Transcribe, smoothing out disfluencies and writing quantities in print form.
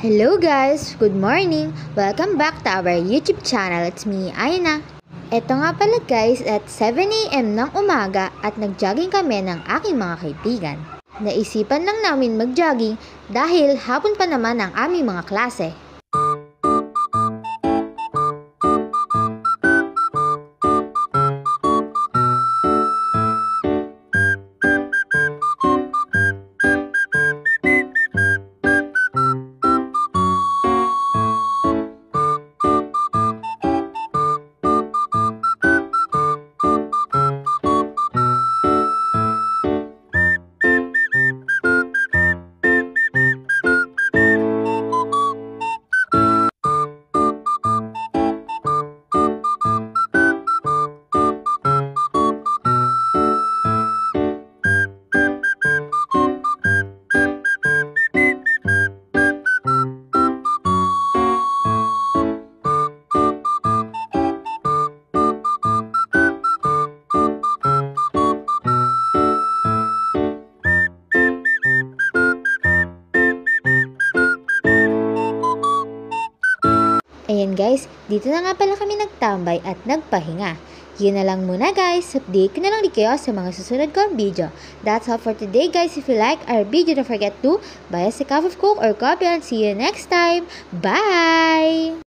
Hello guys! Good morning! Welcome back to our YouTube channel. It's me, Aina. Eto nga pala guys, at 7 AM ng umaga at nag-jogging kami ng aking mga kaibigan. Naisipan lang namin mag-jogging dahil hapon pa naman ang aming mga klase. Ayan guys, dito na nga pala kami nagtambay at nagpahinga. Yun na lang muna guys, update ko na lang di kayo sa mga susunod kong video. That's all for today guys. If you like our video, don't forget to buy us a cup of Coke or coffee and see you next time. Bye!